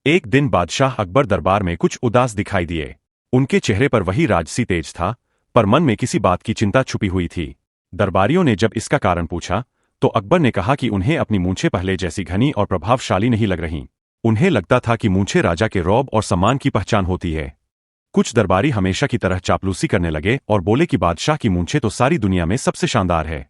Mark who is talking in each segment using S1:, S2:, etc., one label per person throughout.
S1: एक दिन बादशाह अकबर दरबार में कुछ उदास दिखाई दिए। उनके चेहरे पर वही राजसी तेज था, पर मन में किसी बात की चिंता छुपी हुई थी। दरबारियों ने जब इसका कारण पूछा, तो अकबर ने कहा कि उन्हें अपनी मूंछें पहले जैसी घनी और प्रभावशाली नहीं लग रहीं। उन्हें लगता था कि मूंछें राजा के रौब और सम्मान की पहचान होती है। कुछ दरबारी हमेशा की तरह चापलूसी करने लगे और बोले कि बादशाह की मूंछें तो सारी दुनिया में सबसे शानदार है।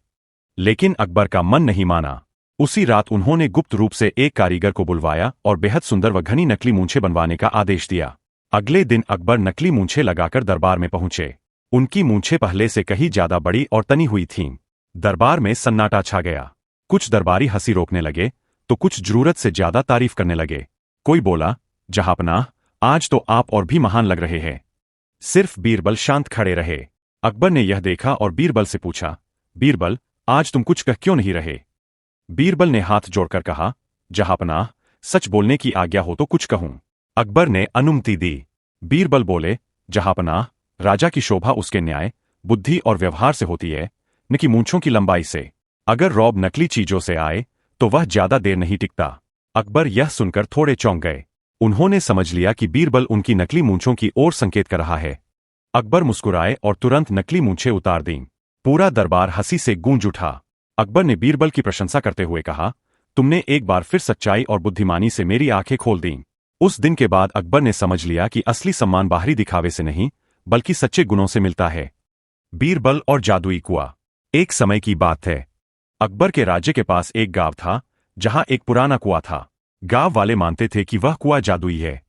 S1: लेकिन अकबर का मन नहीं माना। उसी रात उन्होंने गुप्त रूप से एक कारीगर को बुलवाया और बेहद सुंदर व घनी नकली मूंछें बनवाने का आदेश दिया। अगले दिन अकबर नकली मूंछें लगाकर दरबार में पहुंचे। उनकी मूंछें पहले से कहीं ज्यादा बड़ी और तनी हुई थीं। दरबार में सन्नाटा छा गया। कुछ दरबारी हंसी रोकने लगे, तो कुछ जरूरत से ज्यादा तारीफ करने लगे। कोई बोला, जहांपनाह, आज तो आप और भी महान लग रहे हैं। सिर्फ बीरबल शांत खड़े रहे। अकबर ने यह देखा और बीरबल से पूछा, बीरबल, आज तुम कुछ कह क्यों नहीं रहे? बीरबल ने हाथ जोड़कर कहा, जहांपनाह, सच बोलने की आज्ञा हो तो कुछ कहूं। अकबर ने अनुमति दी। बीरबल बोले, जहांपनाह, राजा की शोभा उसके न्याय, बुद्धि और व्यवहार से होती है, न कि मूंछों की लंबाई से। अगर रौब नकली चीजों से आए, तो वह ज्यादा देर नहीं टिकता। अकबर यह सुनकर थोड़े चौंक गए। उन्होंने समझ लिया कि बीरबल उनकी नकली मूंछों की ओर संकेत कर रहा है। अकबर मुस्कुराए और तुरंत नकली मूंछें उतार दीं। पूरा दरबार हंसी से गूंज उठा। अकबर ने बीरबल की प्रशंसा करते हुए कहा, तुमने एक बार फिर सच्चाई और बुद्धिमानी से मेरी आंखें खोल दीं। उस दिन के बाद अकबर ने समझ लिया कि असली सम्मान बाहरी दिखावे से नहीं, बल्कि सच्चे गुणों से मिलता है। बीरबल और जादुई कुआं। एक समय की बात है। अकबर के राज्य के पास एक गांव था, जहां एक पुराना कुआं था। गांव वाले मानते थे कि वह कुआं जादुई है।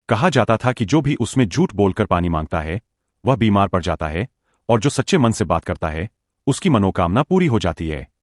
S1: कहा जाता था कि जो भी उसमें झूठ बोलकर पानी मांगता है, वह बीमार पड़ जाता है, और जो सच्चे मन से बात करता है, उसकी मनोकामना पूरी हो जाती है।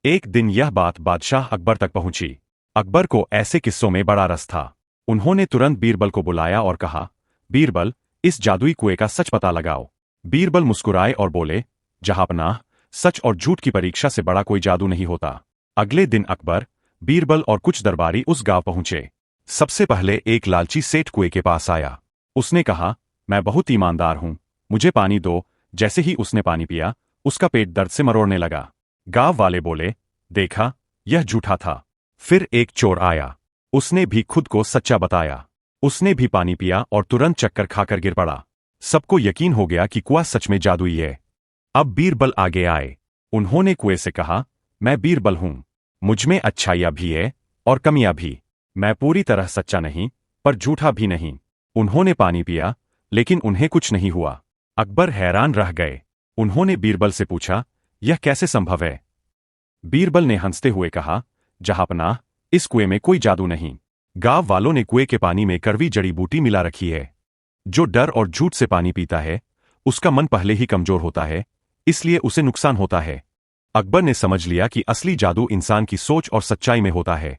S1: एक दिन यह बात बादशाह अकबर तक पहुंची। अकबर को ऐसे किस्सों में बड़ा रस था। उन्होंने तुरंत बीरबल को बुलाया और कहा, बीरबल, इस जादुई कुएं का सच पता लगाओ। बीरबल मुस्कुराए और बोले, जहांपनाह, सच और झूठ की परीक्षा से बड़ा कोई जादू नहीं होता। अगले दिन अकबर, बीरबल और कुछ दरबारी उस गांव पहुंचे। सबसे पहले एक लालची सेठ कुएं के पास आया। उसने कहा, मैं बहुत ईमानदार हूं, मुझे पानी दो। जैसे ही उसने पानी पिया, उसका पेट दर्द से मरोड़ने लगा। गांव वाले बोले, देखा, यह झूठा था। फिर एक चोर आया। उसने भी खुद को सच्चा बताया। उसने भी पानी पिया और तुरंत चक्कर खाकर गिर पड़ा। सबको यकीन हो गया कि कुआं सच में जादुई है। अब बीरबल आगे आए। उन्होंने कुएं से कहा, मैं बीरबल हूं। मुझमें अच्छाइयां भी है और कमियां भी। मैं पूरी तरह सच्चा नहीं, पर झूठा भी नहीं। उन्होंने पानी पिया, लेकिन उन्हें कुछ नहीं हुआ। अकबर हैरान रह गए। उन्होंने बीरबल से पूछा, यह कैसे संभव है? बीरबल ने हंसते हुए कहा, जहांपनाह, इस कुएं में कोई जादू नहीं। गांव वालों ने कुएं के पानी में कड़वी जड़ी बूटी मिला रखी है। जो डर और झूठ से पानी पीता है, उसका मन पहले ही कमजोर होता है, इसलिए उसे नुकसान होता है। अकबर ने समझ लिया कि असली जादू इंसान की सोच और सच्चाई में होता है।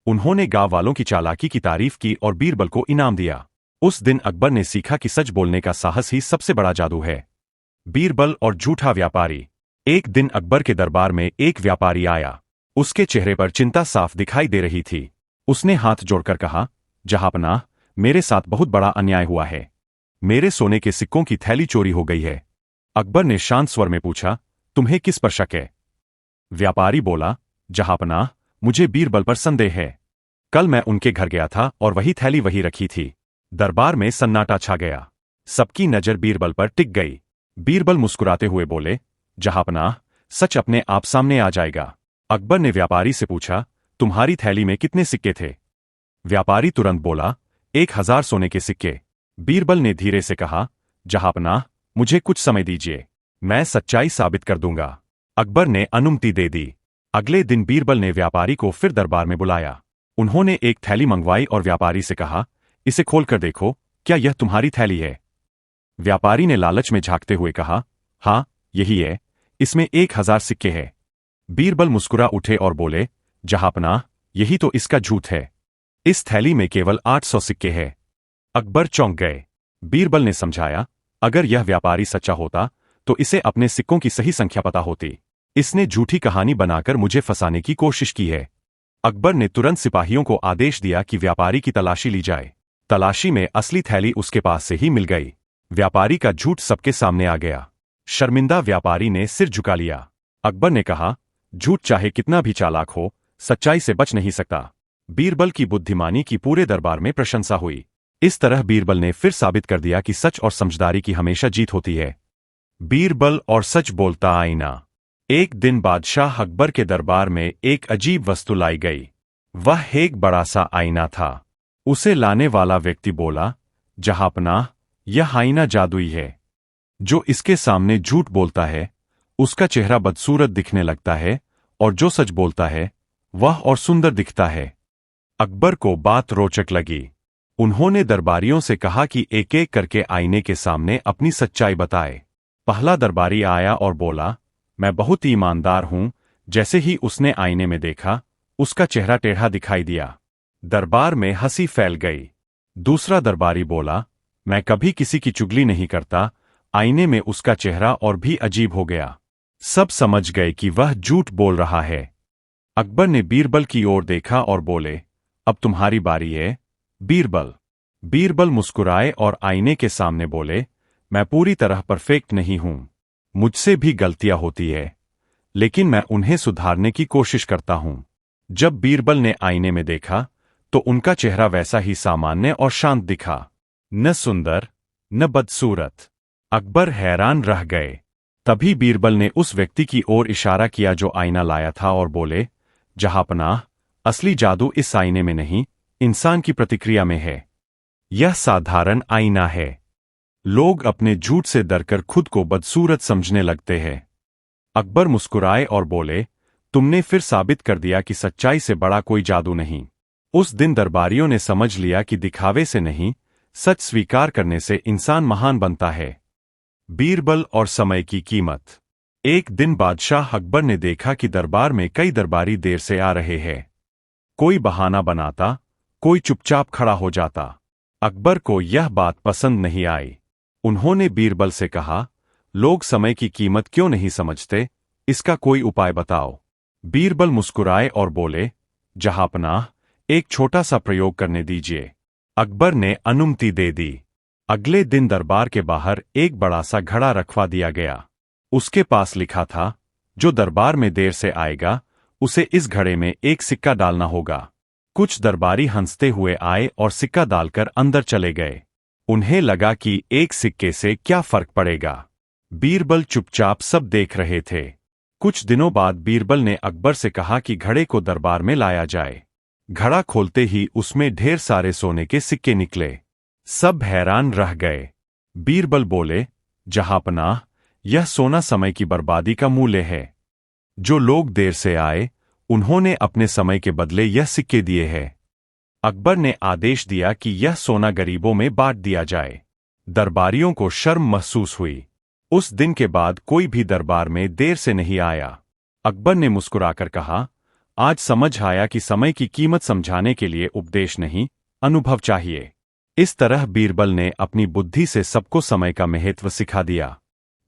S1: उन्होंने गांव वालों की चालाकी की तारीफ की और बीरबल को इनाम दिया। उस दिन अकबर ने सीखा कि सच बोलने का साहस ही सबसे बड़ा जादू है। बीरबल और झूठा व्यापारी। एक दिन अकबर के दरबार में एक व्यापारी आया। उसके चेहरे पर चिंता साफ दिखाई दे रही थी। उसने हाथ जोड़कर कहा, जहांपनाह, मेरे साथ बहुत बड़ा अन्याय हुआ है। मेरे सोने के सिक्कों की थैली चोरी हो गई है। अकबर ने शांत स्वर में पूछा, तुम्हें किस पर शक है? व्यापारी बोला, जहांपनाह, मुझे बीरबल पर संदेह है। कल मैं उनके घर गया था और वही थैली वही रखी थी। दरबार में सन्नाटा छा गया। सबकी नजर बीरबल पर टिक गई। बीरबल मुस्कुराते हुए बोले, जहांपनाह, सच अपने आप सामने आ जाएगा। अकबर ने व्यापारी से पूछा, तुम्हारी थैली में कितने सिक्के थे? व्यापारी तुरंत बोला, 1000 सोने के सिक्के। बीरबल ने धीरे से कहा, जहांपनाह, मुझे कुछ समय दीजिए, मैं सच्चाई साबित कर दूंगा। अकबर ने अनुमति दे दी। अगले दिन बीरबल ने व्यापारी को फिर दरबार में बुलाया। उन्होंने एक थैली मंगवाई और व्यापारी से कहा, इसे खोलकर देखो, क्या यह तुम्हारी थैली है? व्यापारी ने लालच में झांकते हुए कहा, हाँ, यही है, इसमें 1000 सिक्के हैं। बीरबल मुस्कुरा उठे और बोले, जहांपनाह, यही तो इसका झूठ है। इस थैली में केवल 800 सिक्के हैं। अकबर चौंक गए। बीरबल ने समझाया, अगर यह व्यापारी सच्चा होता, तो इसे अपने सिक्कों की सही संख्या पता होती। इसने झूठी कहानी बनाकर मुझे फंसाने की कोशिश की है। अकबर ने तुरंत सिपाहियों को आदेश दिया कि व्यापारी की तलाशी ली जाए। तलाशी में असली थैली उसके पास से ही मिल गई। व्यापारी का झूठ सबके सामने आ गया। शर्मिंदा व्यापारी ने सिर झुका लिया। अकबर ने कहा, झूठ चाहे कितना भी चालाक हो, सच्चाई से बच नहीं सकता। बीरबल की बुद्धिमानी की पूरे दरबार में प्रशंसा हुई। इस तरह बीरबल ने फिर साबित कर दिया कि सच और समझदारी की हमेशा जीत होती है। बीरबल और सच बोलता आईना। एक दिन बादशाह अकबर के दरबार में एक अजीब वस्तु लाई गई। वह एक बड़ा सा आईना था। उसे लाने वाला व्यक्ति बोला, जहांपनाह, यह आईना जादुई है। जो इसके सामने झूठ बोलता है उसका चेहरा बदसूरत दिखने लगता है, और जो सच बोलता है वह और सुंदर दिखता है। अकबर को बात रोचक लगी। उन्होंने दरबारियों से कहा कि एक एक करके आईने के सामने अपनी सच्चाई बताए। पहला दरबारी आया और बोला, मैं बहुत ईमानदार हूं। जैसे ही उसने आईने में देखा, उसका चेहरा टेढ़ा दिखाई दिया। दरबार में हंसी फैल गई। दूसरा दरबारी बोला, मैं कभी किसी की चुगली नहीं करता। आईने में उसका चेहरा और भी अजीब हो गया। सब समझ गए कि वह झूठ बोल रहा है। अकबर ने बीरबल की ओर देखा और बोले, अब तुम्हारी बारी है, बीरबल। बीरबल मुस्कुराए और आईने के सामने बोले, मैं पूरी तरह परफेक्ट नहीं हूं। मुझसे भी गलतियां होती है, लेकिन मैं उन्हें सुधारने की कोशिश करता हूं। जब बीरबल ने आईने में देखा तो उनका चेहरा वैसा ही सामान्य और शांत दिखा, न सुंदर न बदसूरत। अकबर हैरान रह गए। तभी बीरबल ने उस व्यक्ति की ओर इशारा किया जो आईना लाया था और बोले, जहांपनाह, असली जादू इस आईने में नहीं, इंसान की प्रतिक्रिया में है। यह साधारण आईना है। लोग अपने झूठ से डरकर खुद को बदसूरत समझने लगते हैं। अकबर मुस्कुराए और बोले, तुमने फिर साबित कर दिया कि सच्चाई से बड़ा कोई जादू नहीं। उस दिन दरबारियों ने समझ लिया कि दिखावे से नहीं, सच स्वीकार करने से इंसान महान बनता है। बीरबल और समय की कीमत। एक दिन बादशाह अकबर ने देखा कि दरबार में कई दरबारी देर से आ रहे हैं। कोई बहाना बनाता, कोई चुपचाप खड़ा हो जाता। अकबर को यह बात पसंद नहीं आई। उन्होंने बीरबल से कहा, लोग समय की कीमत क्यों नहीं समझते, इसका कोई उपाय बताओ। बीरबल मुस्कुराए और बोले, जहांपनाह, एक छोटा सा प्रयोग करने दीजिए। अकबर ने अनुमति दे दी। अगले दिन दरबार के बाहर एक बड़ा सा घड़ा रखवा दिया गया। उसके पास लिखा था, जो दरबार में देर से आएगा उसे इस घड़े में एक सिक्का डालना होगा। कुछ दरबारी हंसते हुए आए और सिक्का डालकर अंदर चले गए। उन्हें लगा कि एक सिक्के से क्या फर्क पड़ेगा। बीरबल चुपचाप सब देख रहे थे। कुछ दिनों बाद बीरबल ने अकबर से कहा कि घड़े को दरबार में लाया जाए। घड़ा खोलते ही उसमें ढेर सारे सोने के सिक्के निकले। सब हैरान रह गए। बीरबल बोले, जहांपनाह, यह सोना समय की बर्बादी का मूल्य है। जो लोग देर से आए उन्होंने अपने समय के बदले यह सिक्के दिए हैं। अकबर ने आदेश दिया कि यह सोना गरीबों में बांट दिया जाए। दरबारियों को शर्म महसूस हुई। उस दिन के बाद कोई भी दरबार में देर से नहीं आया। अकबर ने मुस्कुराकर कहा, आज समझ आया कि समय की कीमत समझाने के लिए उपदेश नहीं, अनुभव चाहिए। इस तरह बीरबल ने अपनी बुद्धि से सबको समय का महत्व सिखा दिया।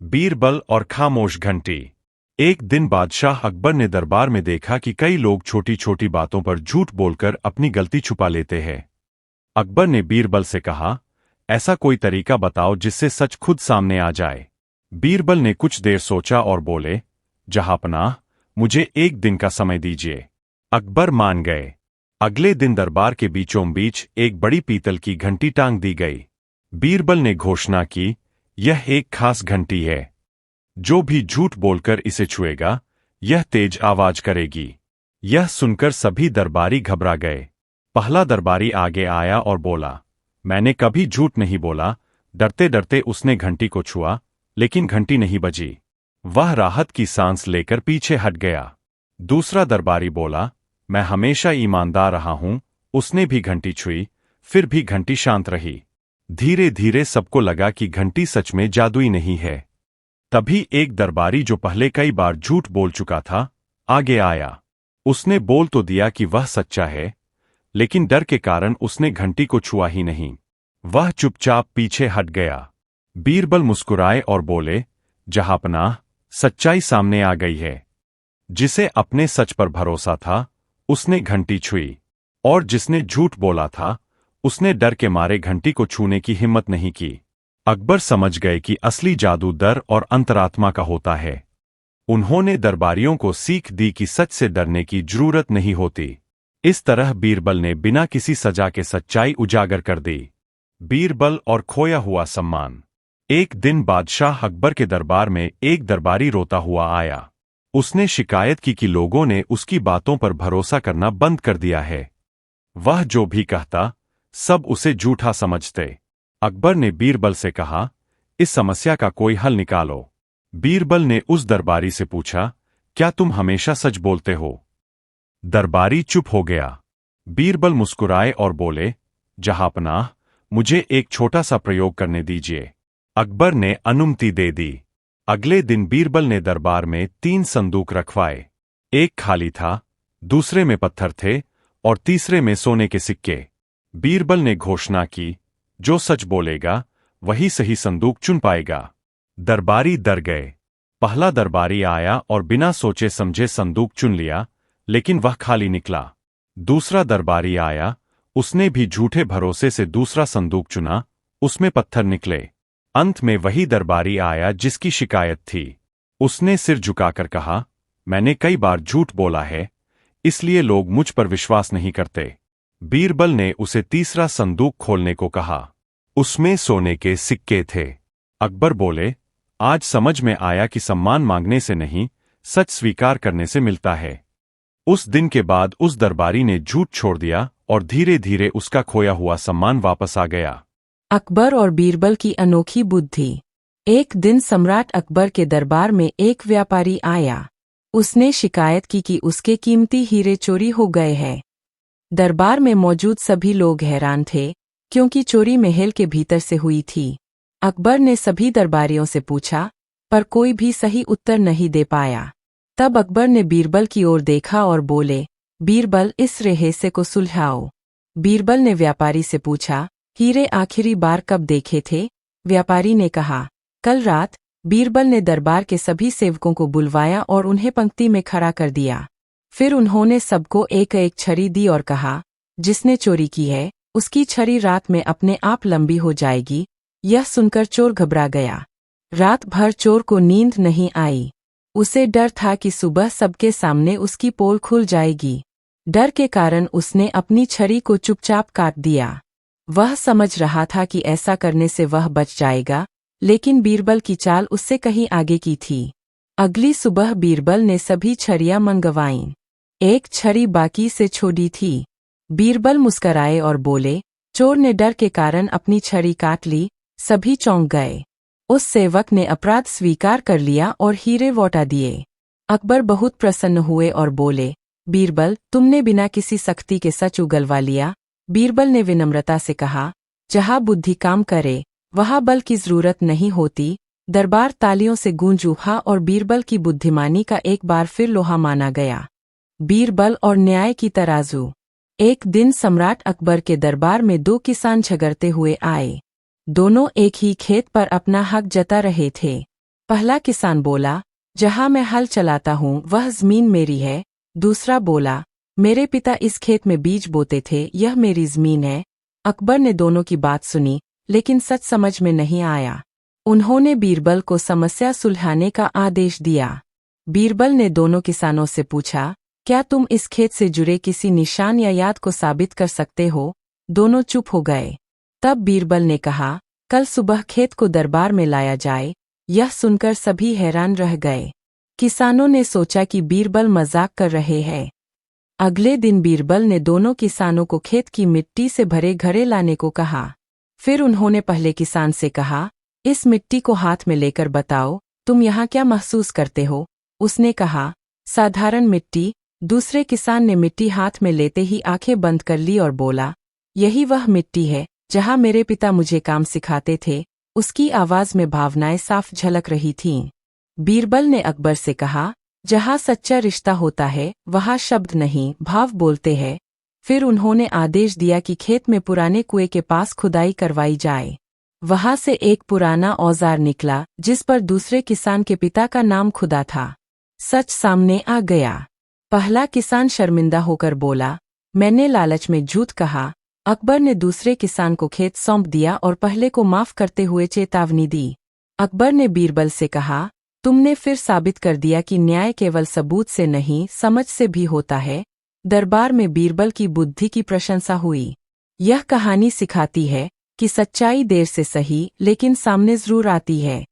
S1: बीरबल और खामोश घंटी। एक दिन बादशाह अकबर ने दरबार में देखा कि कई लोग छोटी छोटी बातों पर झूठ बोलकर अपनी गलती छुपा लेते हैं। अकबर ने बीरबल से कहा, ऐसा कोई तरीका बताओ जिससे सच खुद सामने आ जाए। बीरबल ने कुछ देर सोचा और बोले, जहांपनाह, मुझे एक दिन का समय दीजिए। अकबर मान गए। अगले दिन दरबार के बीचों बीच एक बड़ी पीतल की घंटी टांग दी गई। बीरबल ने घोषणा की, यह एक खास घंटी है। जो भी झूठ बोलकर इसे छुएगा, यह तेज आवाज करेगी। यह सुनकर सभी दरबारी घबरा गए। पहला दरबारी आगे आया और बोला, मैंने कभी झूठ नहीं बोला। डरते डरते उसने घंटी को छुआ, लेकिन घंटी नहीं बजी। वह राहत की सांस लेकर पीछे हट गया। दूसरा दरबारी बोला, मैं हमेशा ईमानदार रहा हूं। उसने भी घंटी छुई, फिर भी घंटी शांत रही। धीरे धीरे सबको लगा कि घंटी सच में जादुई नहीं है। तभी एक दरबारी जो पहले कई बार झूठ बोल चुका था, आगे आया। उसने बोल तो दिया कि वह सच्चा है, लेकिन डर के कारण उसने घंटी को छुआ ही नहीं। वह चुपचाप पीछे हट गया। बीरबल मुस्कुराए और बोले, जहांपनाह, सच्चाई सामने आ गई है। जिसे अपने सच पर भरोसा था, उसने घंटी छुई, और जिसने झूठ बोला था, उसने डर के मारे घंटी को छूने की हिम्मत नहीं की। अकबर समझ गए कि असली जादू डर और अंतरात्मा का होता है। उन्होंने दरबारियों को सीख दी कि सच से डरने की जरूरत नहीं होती। इस तरह बीरबल ने बिना किसी सजा के सच्चाई उजागर कर दी। बीरबल और खोया हुआ सम्मान। एक दिन बादशाह अकबर के दरबार में एक दरबारी रोता हुआ आया। उसने शिकायत की कि लोगों ने उसकी बातों पर भरोसा करना बंद कर दिया है। वह जो भी कहता सब उसे झूठा समझते। अकबर ने बीरबल से कहा, इस समस्या का कोई हल निकालो। बीरबल ने उस दरबारी से पूछा, क्या तुम हमेशा सच बोलते हो? दरबारी चुप हो गया। बीरबल मुस्कुराए और बोले, जहांपनाह, मुझे एक छोटा सा प्रयोग करने दीजिए। अकबर ने अनुमति दे दी। अगले दिन बीरबल ने दरबार में 3 संदूक रखवाए। एक खाली था, दूसरे में पत्थर थे और तीसरे में सोने के सिक्के। बीरबल ने घोषणा की, जो सच बोलेगा वही सही संदूक चुन पाएगा। दरबारी डर गए। पहला दरबारी आया और बिना सोचे समझे संदूक चुन लिया, लेकिन वह खाली निकला। दूसरा दरबारी आया, उसने भी झूठे भरोसे से दूसरा संदूक चुना, उसमें पत्थर निकले। अंत में वही दरबारी आया जिसकी शिकायत थी। उसने सिर झुकाकर कहा, मैंने कई बार झूठ बोला है, इसलिए लोग मुझ पर विश्वास नहीं करते। बीरबल ने उसे तीसरा संदूक खोलने को कहा। उसमें सोने के सिक्के थे। अकबर बोले, आज समझ में आया कि सम्मान मांगने से नहीं, सच स्वीकार करने से मिलता है। उस दिन के बाद उस दरबारी ने झूठ छोड़ दिया और धीरे धीरे उसका खोया हुआ सम्मान वापस आ गया।
S2: अकबर और बीरबल की अनोखी बुद्धि। एक दिन सम्राट अकबर के दरबार में एक व्यापारी आया। उसने शिकायत की कि उसके कीमती हीरे चोरी हो गए हैं। दरबार में मौजूद सभी लोग हैरान थे, क्योंकि चोरी महल के भीतर से हुई थी। अकबर ने सभी दरबारियों से पूछा, पर कोई भी सही उत्तर नहीं दे पाया। तब अकबर ने बीरबल की ओर देखा और बोले, बीरबल, इस रहस्य को सुलझाओ। बीरबल ने व्यापारी से पूछा, हीरे आखिरी बार कब देखे थे? व्यापारी ने कहा, कल रात। बीरबल ने दरबार के सभी सेवकों को बुलवाया और उन्हें पंक्ति में खड़ा कर दिया। फिर उन्होंने सबको एक एक छड़ी दी और कहा, जिसने चोरी की है उसकी छड़ी रात में अपने आप लंबी हो जाएगी। यह सुनकर चोर घबरा गया। रात भर चोर को नींद नहीं आई। उसे डर था कि सुबह सबके सामने उसकी पोल खुल जाएगी। डर के कारण उसने अपनी छड़ी को चुपचाप काट दिया। वह समझ रहा था कि ऐसा करने से वह बच जाएगा, लेकिन बीरबल की चाल उससे कहीं आगे की थी। अगली सुबह बीरबल ने सभी छड़ियां मंगवाईं। एक छड़ी बाकी से छोड़ी थी। बीरबल मुस्कराए और बोले, चोर ने डर के कारण अपनी छड़ी काट ली। सभी चौंक गए। उस सेवक ने अपराध स्वीकार कर लिया और हीरे लौटा दिए। अकबर बहुत प्रसन्न हुए और बोले, बीरबल, तुमने बिना किसी सख्ती के सच उगलवा लिया। बीरबल ने विनम्रता से कहा, जहां बुद्धि काम करे वहां बल की जरूरत नहीं होती। दरबार तालियों से गूंज उठा और बीरबल की बुद्धिमानी का एक बार फिर लोहा माना गया। बीरबल और न्याय की तराजू। एक दिन सम्राट अकबर के दरबार में 2 किसान झगड़ते हुए आए। दोनों एक ही खेत पर अपना हक जता रहे थे। पहला किसान बोला, जहां मैं हल चलाता हूं वह जमीन मेरी है। दूसरा बोला, मेरे पिता इस खेत में बीज बोते थे, यह मेरी जमीन है। अकबर ने दोनों की बात सुनी, लेकिन सच समझ में नहीं आया। उन्होंने बीरबल को समस्या सुलझाने का आदेश दिया। बीरबल ने दोनों किसानों से पूछा, क्या तुम इस खेत से जुड़े किसी निशान या याद को साबित कर सकते हो? दोनों चुप हो गए। तब बीरबल ने कहा, कल सुबह खेत को दरबार में लाया जाए। यह सुनकर सभी हैरान रह गए। किसानों ने सोचा कि बीरबल मजाक कर रहे हैं। अगले दिन बीरबल ने दोनों किसानों को खेत की मिट्टी से भरे घड़े लाने को कहा। फिर उन्होंने पहले किसान से कहा, इस मिट्टी को हाथ में लेकर बताओ, तुम यहाँ क्या महसूस करते हो? उसने कहा, साधारण मिट्टी। दूसरे किसान ने मिट्टी हाथ में लेते ही आंखें बंद कर ली और बोला, यही वह मिट्टी है जहाँ मेरे पिता मुझे काम सिखाते थे। उसकी आवाज में भावनाएं साफ झलक रही थीं। बीरबल ने अकबर से कहा, जहाँ सच्चा रिश्ता होता है वहाँ शब्द नहीं, भाव बोलते हैं। फिर उन्होंने आदेश दिया कि खेत में पुराने कुएं के पास खुदाई करवाई जाए। वहां से एक पुराना औजार निकला जिस पर दूसरे किसान के पिता का नाम खुदा था। सच सामने आ गया। पहला किसान शर्मिंदा होकर बोला, मैंने लालच में झूठ कहा। अकबर ने दूसरे किसान को खेत सौंप दिया और पहले को माफ करते हुए चेतावनी दी। अकबर ने बीरबल से कहा, तुमने फिर साबित कर दिया कि न्याय केवल सबूत से नहीं समझ से भी होता है। दरबार में बीरबल की बुद्धि की प्रशंसा हुई। यह कहानी सिखाती है कि सच्चाई देर से सही लेकिन सामने जरूर आती है।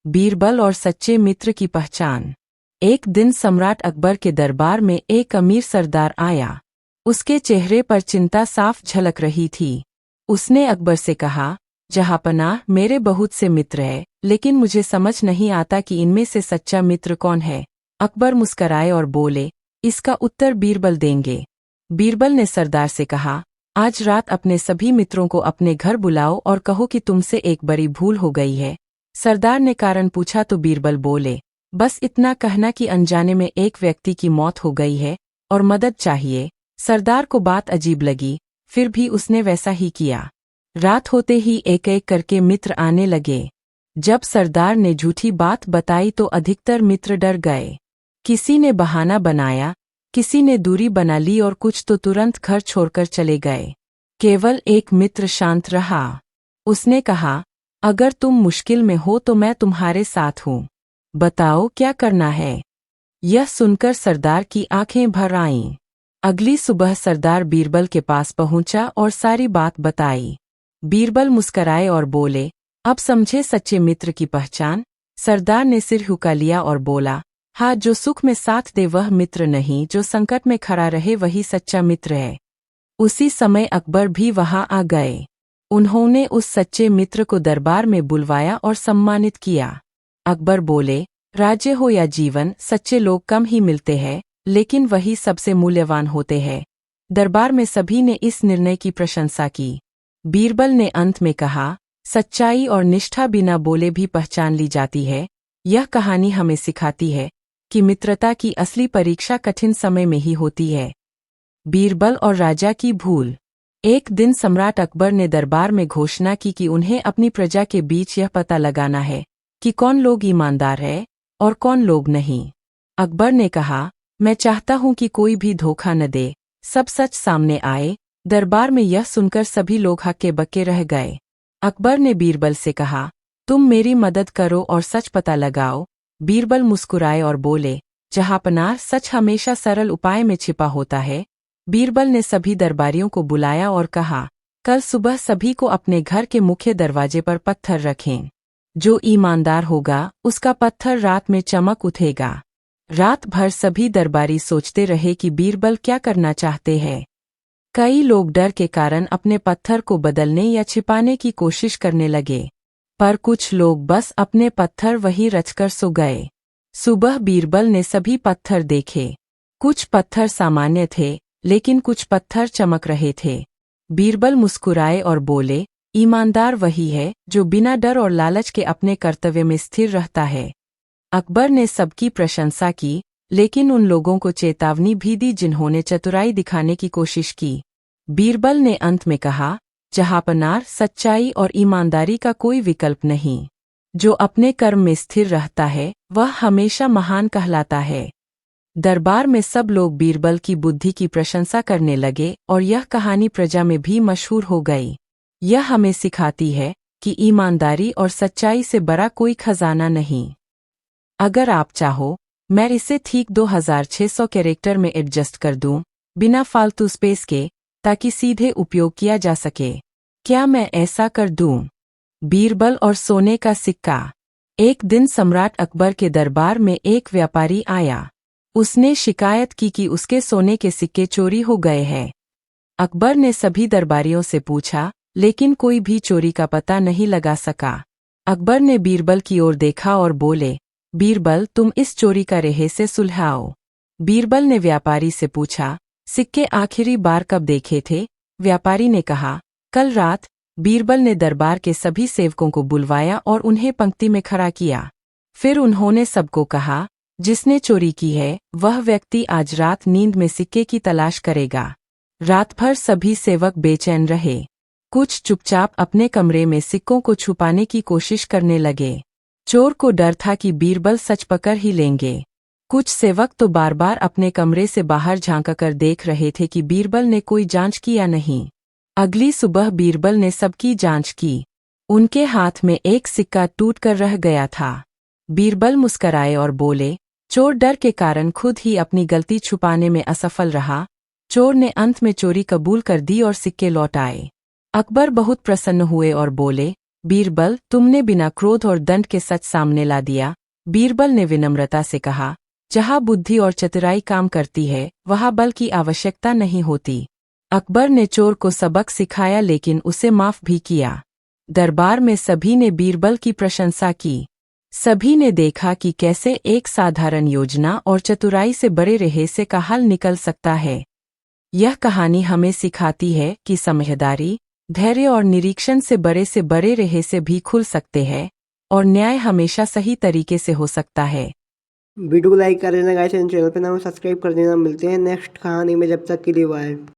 S2: बीरबल और सच्चे मित्र की पहचान। एक दिन सम्राट अकबर के दरबार में एक अमीर सरदार आया। उसके चेहरे पर चिंता साफ झलक रही थी। उसने अकबर से कहा, जहांपनाह, मेरे बहुत से मित्र हैं, लेकिन मुझे समझ नहीं आता कि इनमें से सच्चा मित्र कौन है। अकबर मुस्कराए और बोले, इसका उत्तर बीरबल देंगे। बीरबल ने सरदार से कहा, आज रात अपने सभी मित्रों को अपने घर बुलाओ और कहो कि तुमसे एक बड़ी भूल हो गई है। सरदार ने कारण पूछा तो बीरबल बोले, बस इतना कहना कि अनजाने में एक व्यक्ति की मौत हो गई है और मदद चाहिए। सरदार को बात अजीब लगी, फिर भी उसने वैसा ही किया। रात होते ही एक एक करके मित्र आने लगे। जब सरदार ने झूठी बात बताई तो अधिकतर मित्र डर गए। किसी ने बहाना बनाया, किसी ने दूरी बना ली और कुछ तो तुरंत घर छोड़कर चले गए। केवल एक मित्र शांत रहा। उसने कहा, अगर तुम मुश्किल में हो तो मैं तुम्हारे साथ हूँ। बताओ क्या करना है। यह सुनकर सरदार की आंखें भर आईं। अगली सुबह सरदार बीरबल के पास पहुंचा और सारी बात बताई। बीरबल मुस्कराए और बोले, अब समझे सच्चे मित्र की पहचान। सरदार ने सिर झुका लिया और बोला, हाँ, जो सुख में साथ दे वह मित्र नहीं, जो संकट में खड़ा रहे वही सच्चा मित्र है। उसी समय अकबर भी वहां आ गए। उन्होंने उस सच्चे मित्र को दरबार में बुलवाया और सम्मानित किया। अकबर बोले, राज्य हो या जीवन, सच्चे लोग कम ही मिलते हैं, लेकिन वही सबसे मूल्यवान होते हैं। दरबार में सभी ने इस निर्णय की प्रशंसा की। बीरबल ने अंत में कहा, सच्चाई और निष्ठा बिना बोले भी पहचान ली जाती है। यह कहानी हमें सिखाती है कि मित्रता की असली परीक्षा कठिन समय में ही होती है। बीरबल और राजा की भूल। एक दिन सम्राट अकबर ने दरबार में घोषणा की कि उन्हें अपनी प्रजा के बीच यह पता लगाना है कि कौन लोग ईमानदार है और कौन लोग नहीं। अकबर ने कहा, मैं चाहता हूं कि कोई भी धोखा न दे, सब सच सामने आए। दरबार में यह सुनकर सभी लोग हक्के बक्के रह गए। अकबर ने बीरबल से कहा, तुम मेरी मदद करो और सच पता लगाओ। बीरबल मुस्कुराए और बोले, जहांपनाह, सच हमेशा सरल उपाय में छिपा होता है। बीरबल ने सभी दरबारियों को बुलाया और कहा, कल सुबह सभी को अपने घर के मुख्य दरवाजे पर पत्थर रखें। जो ईमानदार होगा उसका पत्थर रात में चमक उठेगा। रात भर सभी दरबारी सोचते रहे कि बीरबल क्या करना चाहते हैं। कई लोग डर के कारण अपने पत्थर को बदलने या छिपाने की कोशिश करने लगे, पर कुछ लोग बस अपने पत्थर वहीं रचकर सो गए। सुबह बीरबल ने सभी पत्थर देखे। कुछ पत्थर सामान्य थे, लेकिन कुछ पत्थर चमक रहे थे। बीरबल मुस्कुराए और बोले, ईमानदार वही है जो बिना डर और लालच के अपने कर्तव्य में स्थिर रहता है। अकबर ने सबकी प्रशंसा की, लेकिन उन लोगों को चेतावनी भी दी जिन्होंने चतुराई दिखाने की कोशिश की। बीरबल ने अंत में कहा, जहांपनाह, सच्चाई और ईमानदारी का कोई विकल्प नहीं। जो अपने कर्म में स्थिर रहता है वह हमेशा महान कहलाता है। दरबार में सब लोग बीरबल की बुद्धि की प्रशंसा करने लगे और यह कहानी प्रजा में भी मशहूर हो गई। यह हमें सिखाती है कि ईमानदारी और सच्चाई से बड़ा कोई खजाना नहीं। अगर आप चाहो, मैं इसे ठीक 2600 कैरेक्टर में एडजस्ट कर दूं, बिना फालतू स्पेस के, ताकि सीधे उपयोग किया जा सके। क्या मैं ऐसा कर दूं? बीरबल और सोने का सिक्का। एक दिन सम्राट अकबर के दरबार में एक व्यापारी आया। उसने शिकायत की कि उसके सोने के सिक्के चोरी हो गए हैं। अकबर ने सभी दरबारियों से पूछा, लेकिन कोई भी चोरी का पता नहीं लगा सका। अकबर ने बीरबल की ओर देखा और बोले, बीरबल, तुम इस चोरी का रहस्य सुलझाओ। बीरबल ने व्यापारी से पूछा, सिक्के आखिरी बार कब देखे थे? व्यापारी ने कहा, कल रात। बीरबल ने दरबार के सभी सेवकों को बुलवाया और उन्हें पंक्ति में खड़ा किया। फिर उन्होंने सबको कहा, जिसने चोरी की है वह व्यक्ति आज रात नींद में सिक्के की तलाश करेगा। रात भर सभी सेवक बेचैन रहे। कुछ चुपचाप अपने कमरे में सिक्कों को छुपाने की कोशिश करने लगे। चोर को डर था कि बीरबल सच पकड़ ही लेंगे। कुछ सेवक तो बार बार अपने कमरे से बाहर झांककर देख रहे थे कि बीरबल ने कोई जांच की या नहीं। अगली सुबह बीरबल ने सबकी जांच की। उनके हाथ में एक सिक्का टूटकर रह गया था। बीरबल मुस्कराए और बोले, चोर डर के कारण खुद ही अपनी गलती छुपाने में असफल रहा, चोर ने अंत में चोरी कबूल कर दी और सिक्के लौट आए। अकबर बहुत प्रसन्न हुए और बोले, बीरबल, तुमने बिना क्रोध और दंड के सच सामने ला दिया। बीरबल ने विनम्रता से कहा, जहाँ बुद्धि और चतुराई काम करती है वहाँ बल की आवश्यकता नहीं होती। अकबर ने चोर को सबक सिखाया लेकिन उसे माफ भी किया। दरबार में सभी ने बीरबल की प्रशंसा की। सभी ने देखा कि कैसे एक साधारण योजना और चतुराई से बड़े रहस्य का हल निकल सकता है। यह कहानी हमें सिखाती है कि समझदारी, धैर्य और निरीक्षण से बड़े रहस्य भी खुल सकते हैं और न्याय हमेशा सही तरीके से हो सकता है।
S3: वीडियो को लाइक कर देना गाइस, चैनल पे ना हो सब्सक्राइब कर देना। मिलते हैं नेक्स्ट कहानी में, जब तक के लिए बाय।